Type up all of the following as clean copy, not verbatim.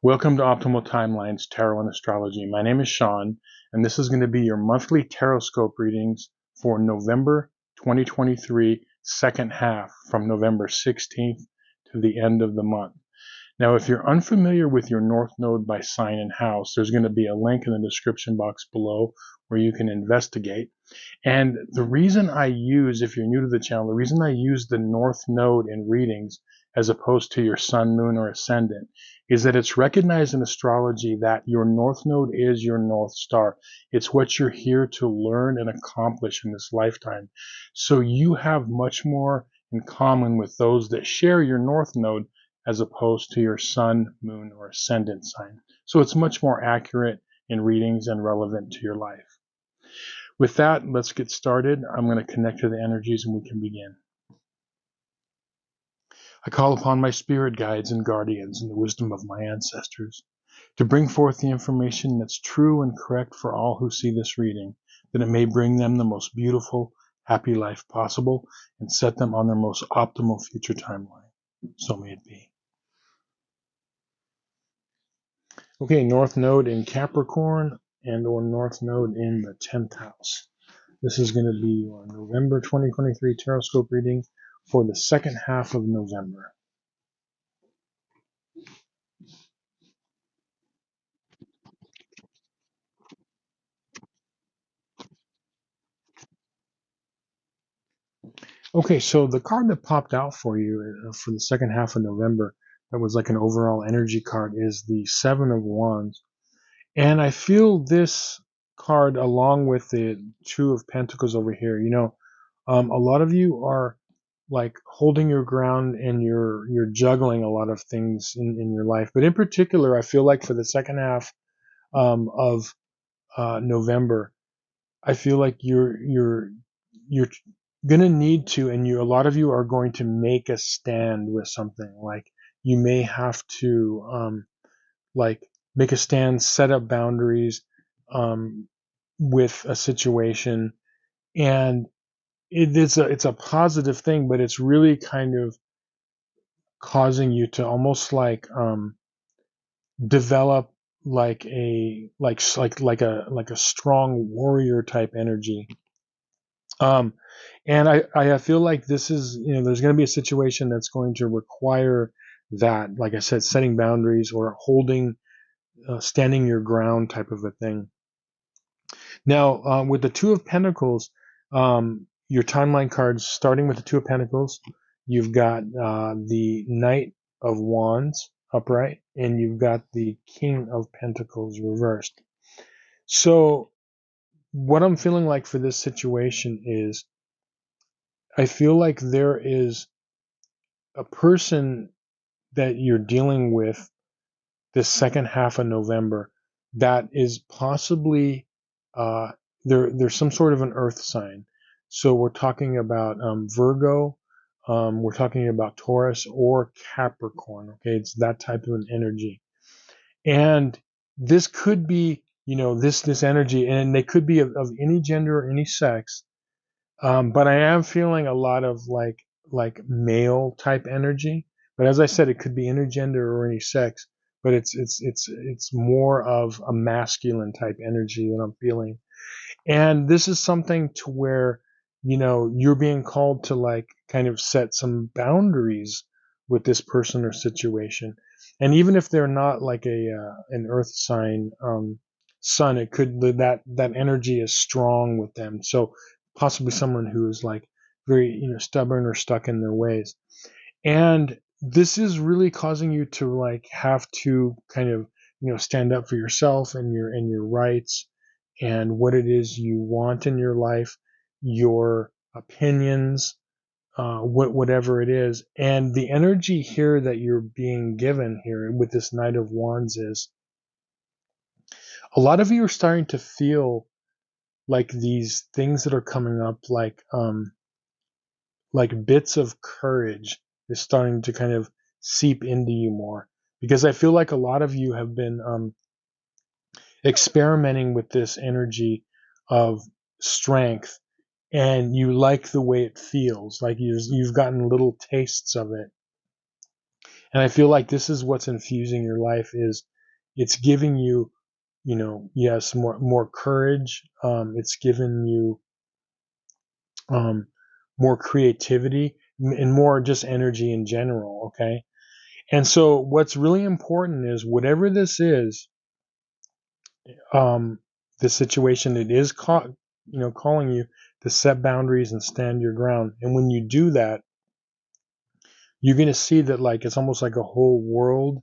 Welcome to Optimal Timelines Tarot and Astrology. My name is Sean, and this is going to be your monthly Tarotscope readings for November 2023, second half from November 16th to the end of the month. Now, if you're unfamiliar with your North Node by sign and house, there's going to be a link in the description box below where you can investigate. And the reason I use, if you're new to the channel, the reason I use the North Node in readings as opposed to your sun, moon, or ascendant is that it's recognized in astrology that your North Node is your North Star. It's what you're here to learn and accomplish in this lifetime. So you have much more in common with those that share your North Node as opposed to your sun, moon, or ascendant sign. So it's much more accurate in readings and relevant to your life. With that, let's get started. I'm going to connect to the energies and we can begin. I call upon my spirit guides and guardians and the wisdom of my ancestors to bring forth the information that's true and correct for all who see this reading, that it may bring them the most beautiful, happy life possible and set them on their most optimal future timeline. So may it be. Okay, North Node in Capricorn and or North Node in the 10th house. This is going to be your November 2023 Tarotscope reading for the second half of November. Okay, so the card that popped out for you for the second half of November, that was like an overall energy card, is the Seven of Wands. And I feel this card along with the Two of Pentacles over here, a lot of you are like holding your ground and you're juggling a lot of things in your life. But in particular, I feel like for the second half of November, I feel like you're gonna need to, and a lot of you are going to make a stand with something. Like you may have to like make a stand, set up boundaries with a situation, and it's a positive thing, but it's really kind of causing you to almost like develop like a strong warrior type energy. And I feel like this is, there's going to be a situation that's going to require that, like I said, setting boundaries or holding, standing your ground type of a thing. Now, with the Two of Pentacles, your timeline cards, starting with the Two of Pentacles, you've got the Knight of Wands upright, and you've got the King of Pentacles reversed. So what I'm feeling like for this situation is I feel like there is a person that you're dealing with this second half of November that is possibly there's some sort of an earth sign. So we're talking about Virgo, we're talking about Taurus or Capricorn. Okay, it's that type of an energy, and this could be this energy, and they could be of any gender or any sex. But I am feeling a lot of like male type energy. But as I said, it could be intergender or any sex. But it's more of a masculine type energy that I'm feeling. And this is something to where you're being called to like kind of set some boundaries with this person or situation. And even if they're not like an earth sign sun, it could that energy is strong with them. So possibly someone who is like very stubborn or stuck in their ways. And this is really causing you to like have to kind of stand up for yourself and your rights and what it is you want in your life, your opinions, whatever it is. And the energy here that you're being given here with this Knight of Wands is a lot of you are starting to feel like these things that are coming up, like bits of courage is starting to kind of seep into you more, because I feel like a lot of you have been experimenting with this energy of strength, and you like the way it feels, like you've gotten little tastes of it. And I feel like this is what's infusing your life, is It's giving you, yes, more courage. It's given you um, more creativity and more just energy in general. Okay. And so what's really important is whatever this is, um, the situation, it is calling you to set boundaries and stand your ground. And when you do that, you're going to see that like it's almost like a whole world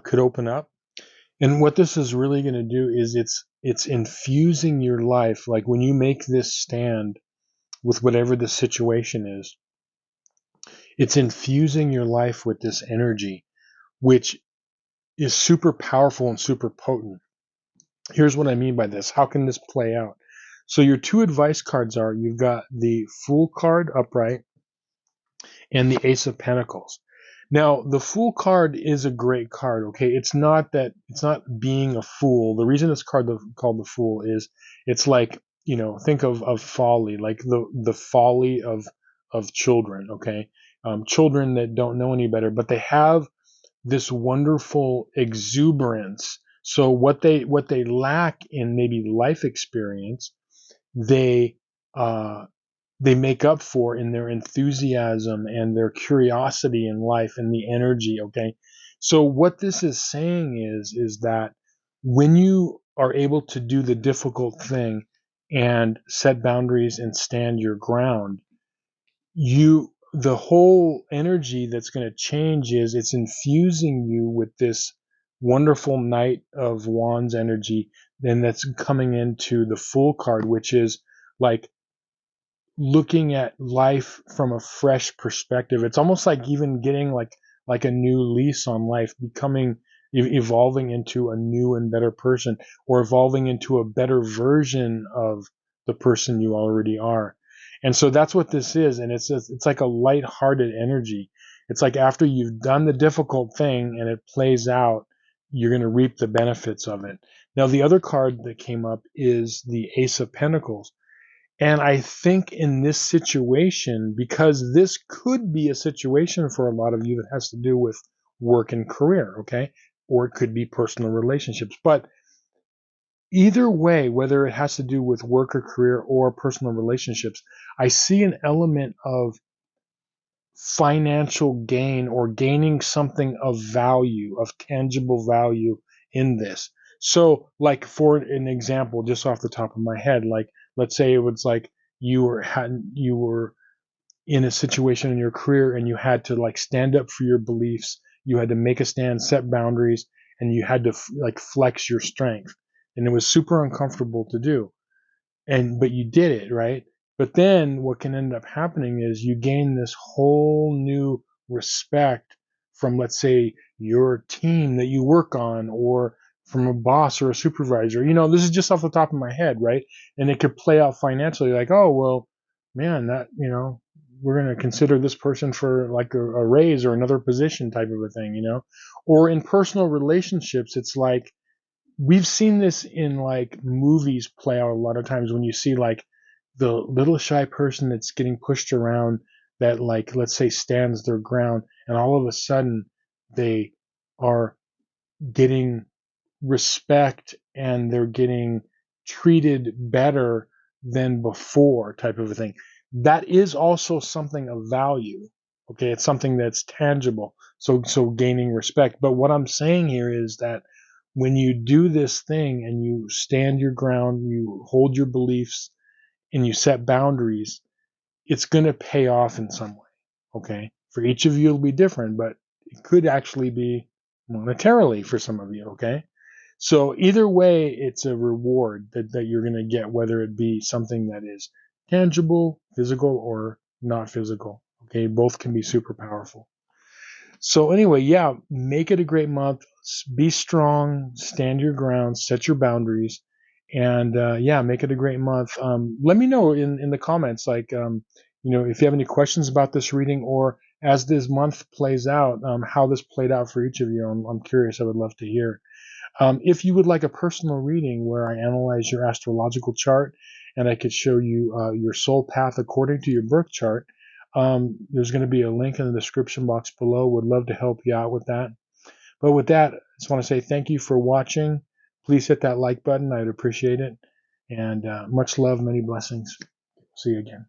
could open up. And what this is really going to do is it's infusing your life. Like when you make this stand with whatever the situation is, it's infusing your life with this energy, which is super powerful and super potent. Here's what I mean by this. How can this play out? So your two advice cards are, you've got the Fool card upright and the Ace of Pentacles. Now, the Fool card is a great card, okay? It's not being a fool. The reason it's called the Fool is it's like, think of folly, like the folly of children, okay? Children that don't know any better, but they have this wonderful exuberance. So what they lack in maybe life experience, they uh, they make up for in their enthusiasm and their curiosity in life and the energy. Okay, so what this is saying is that when you are able to do the difficult thing and set boundaries and stand your ground, the whole energy that's going to change is it's infusing you with this wonderful Knight of Wands energy, then that's coming into the Fool card, which is like looking at life from a fresh perspective. It's almost like even getting like a new lease on life, becoming evolving into a new and better person, or evolving into a better version of the person you already are. And so that's what this is, and it's like a light-hearted energy. It's like after you've done the difficult thing and it plays out, you're going to reap the benefits of it. Now, the other card that came up is the Ace of Pentacles. And I think in this situation, because this could be a situation for a lot of you that has to do with work and career, okay? Or it could be personal relationships. But either way, whether it has to do with work or career or personal relationships, I see an element of financial gain or gaining something of value, of tangible value in this. So, like for an example, just off the top of my head, like let's say it was like you were in a situation in your career and you had to like stand up for your beliefs, you had to make a stand, set boundaries, and you had to like flex your strength, and it was super uncomfortable to do, but you did it, right? But then what can end up happening is you gain this whole new respect from, let's say, your team that you work on, or from a boss or a supervisor. This is just off the top of my head, right? And it could play out financially, like, oh well, man, that we're going to consider this person for like a raise or another position type of a thing. Or in personal relationships, it's like we've seen this in like movies play out a lot of times, when you see like the little shy person that's getting pushed around, that, like, let's say, stands their ground, and all of a sudden they are getting respect and they're getting treated better than before, type of a thing. That is also something of value. Okay, it's something that's tangible. So gaining respect. But what I'm saying here is that when you do this thing and you stand your ground, you hold your beliefs, and you set boundaries, it's going to pay off in some way. Okay, for each of you it'll be different, but it could actually be monetarily for some of you. Okay, so either way, it's a reward that you're going to get, whether it be something that is tangible, physical, or not physical. Okay, both can be super powerful. So anyway, yeah, make it a great month. Be strong, stand your ground, set your boundaries, and yeah, make it a great month. Let me know in the comments, like, if you have any questions about this reading, or as this month plays out, how this played out for each of you. I'm curious. I would love to hear. If you would like a personal reading where I analyze your astrological chart and I could show you your soul path according to your birth chart, there's going to be a link in the description box below. Would love to help you out with that. But with that, I just want to say thank you for watching. Please hit that like button. I'd appreciate it. And much love, many blessings. See you again.